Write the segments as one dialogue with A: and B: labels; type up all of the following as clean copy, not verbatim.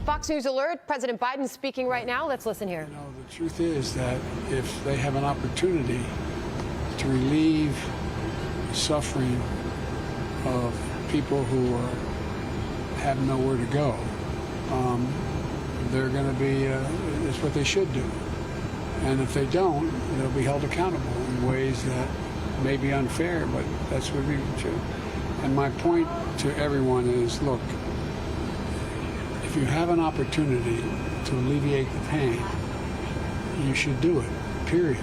A: Fox News alert, President Biden speaking right now. Let's listen here.
B: You know, the truth is that if they have an opportunity to relieve suffering of people who have nowhere to go, they're going to be, it's what they should do. And if they don't, they'll be held accountable in ways that may be unfair, but that's what we should. And my point to everyone is, look, if you have an opportunity to alleviate the pain, you should do it, period.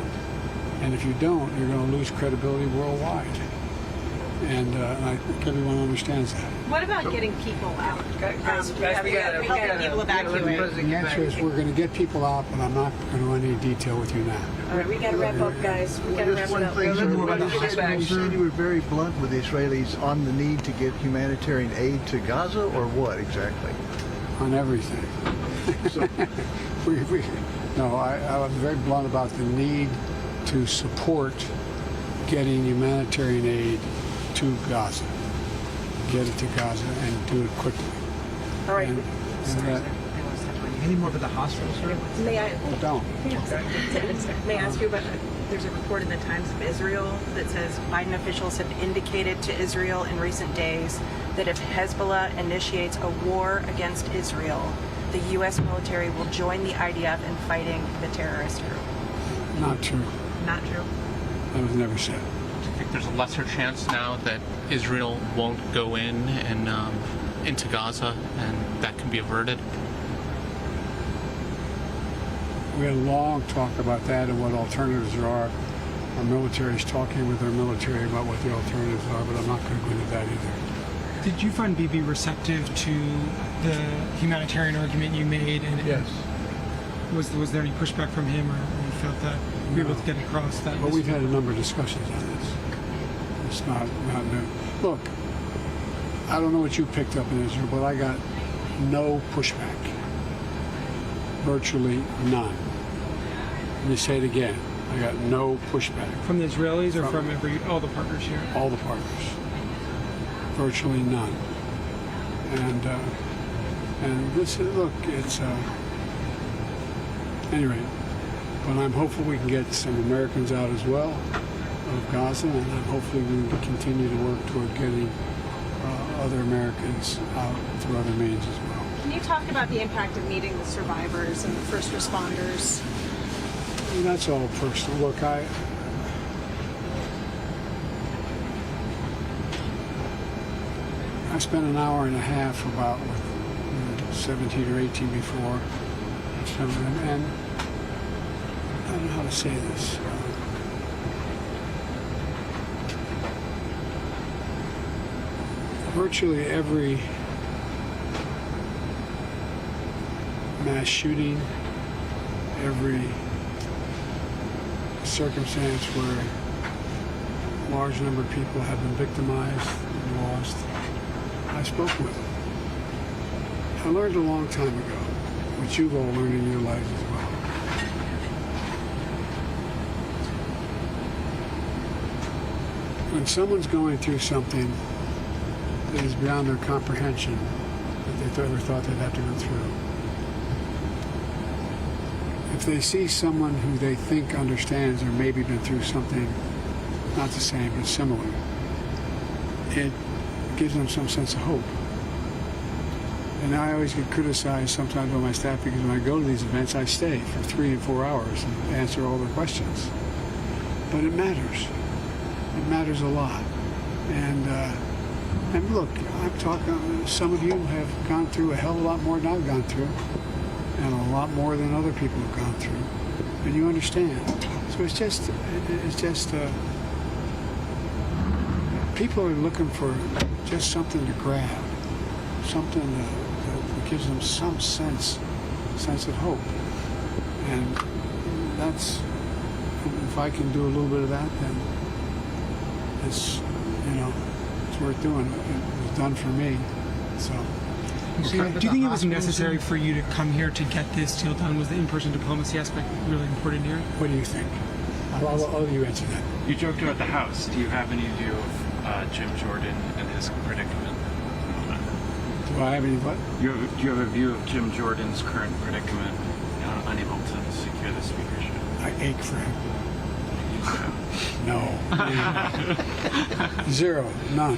B: And if you don't, you're going to lose credibility worldwide. And I think everyone understands that.
C: What about getting people out? Helping people evacuate?
B: The answer is we're going to get people out, but I'm not going to go into any detail with you now.
C: All right, we got to wrap up, guys. We got to wrap it up.
D: You said you were very blunt with the Israelis on the need to get humanitarian aid to Gaza, or what exactly?
B: On everything. No, I was very blunt about the need to support getting humanitarian aid to Gaza. Get it to Gaza and do it quickly.
C: All right.
E: Any more about the hospitals, sir?
C: May I?
B: Don't.
C: May I ask you about? There's a report in the Times of Israel that says Biden officials have indicated to Israel in recent days that if Hezbollah initiates a war against Israel, the U.S. military will join the IDF in fighting the terrorist group.
B: Not true.
C: Not true.
B: That was never said.
F: Do you think there's a lesser chance now that Israel won't go in and into Gaza, and that can be averted?
B: We had a long talk about that and what alternatives there are. Our military is talking with their military about what the alternatives are, but I'm not going to go into that either.
E: Did you find Bibi receptive to the humanitarian argument you made? And
B: Yes.
E: Was there any pushback from him, or you felt that you were able to get across that?
B: But we've had a number of discussions on this. It's not new. Look, I don't know what you picked up in Israel, but I got no pushback. Virtually none. Let me say it again. I got no pushback.
E: From the Israelis or from all the partners here?
B: All the partners. Virtually none. And this is, look, it's, anyway, but I'm hopeful we can get some Americans out as well of Gaza, and hopefully we will continue to work toward getting other Americans out through other means as well.
C: Can you talk about the impact of meeting the survivors and the first responders?
B: I mean, that's all personal. Look, I spent an hour and a half about with 17 or 18 before some of them, and I don't know how to say this. Virtually every mass shooting, every circumstance where a large number of people have been victimized and lost, I spoke with them. I learned a long time ago, which you've all learned in your lives as well. When someone's going through something that is beyond their comprehension, that they ever thought they'd have to go through, if they see someone who they think understands or maybe been through something not the same but similar, it gives them some sense of hope. And I always get criticized sometimes by my staff because when I go to these events, I stay for 3 and 4 hours and answer all their questions. But it matters. It matters a lot. And look, I'm talking, some of you have gone through a hell of a lot more than I've gone through, and a lot more than other people have gone through. And you understand. So it's just people are looking for just something to grab, something that gives them some sense of hope. And that's, if I can do a little bit of that, then it's, it's worth doing. It was done for me, so.
E: Do you think it was necessary for you to come here to get this deal done? Was the in-person diplomacy aspect really important here?
B: What do you think? I'll you answer that.
G: You joked about the House. Do you have any view of Jim Jordan and his predicament?
B: Do I have any what?
G: Do you have a view of Jim Jordan's current predicament, unable to secure the speakership?
B: I ache for him. No. Zero. None.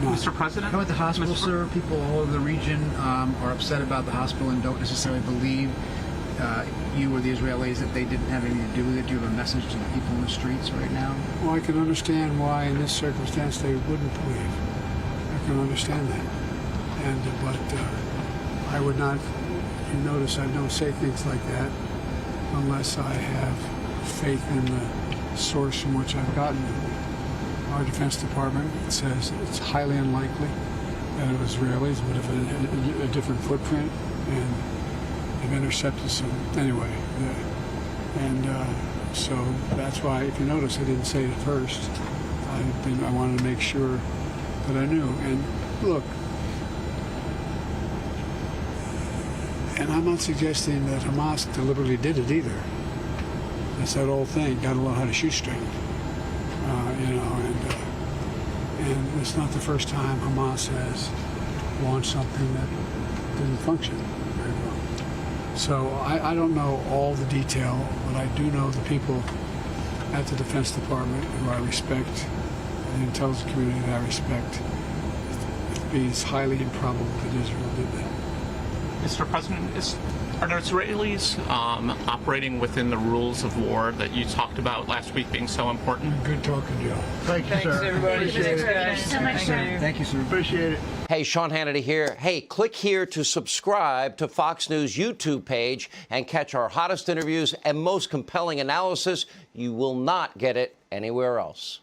F: Mr. President?
H: How about the hospital, sir? People all over the region are upset about the hospital and don't necessarily believe you or the Israelis that they didn't have anything to do with it. Do you have a message to the people in the streets right now?
B: Well, I can understand why in this circumstance they wouldn't believe. I can understand that. But I would not, you notice I don't say things like that unless I have faith in the source from which I've gotten them. Our Defense Department says it's highly unlikely that it was Israelis, but if a different footprint, and they've intercepted some anyway. So that's why, if you notice, I didn't say it first. I wanted to make sure that I knew. And look, and I'm not suggesting that Hamas deliberately did it either. It's that old thing, got to learn how to shoot straight. And it's not the first time Hamas has launched something that didn't function very well. So I don't know all the detail, but I do know the people at the Defense Department who I respect, and the intelligence community that I respect. It being highly improbable that Israel did that.
F: Mr. President, are the Israelis operating within the rules of war that you talked about last week being so important?
B: Good talking, Joe.
D: Thank you, sir.
C: everybody. Thanks so much, sir.
H: Thank you, sir.
D: Appreciate it.
I: Hey, Sean Hannity here. Hey, click here to subscribe to Fox News YouTube page and catch our hottest interviews and most compelling analysis. You will not get it anywhere else.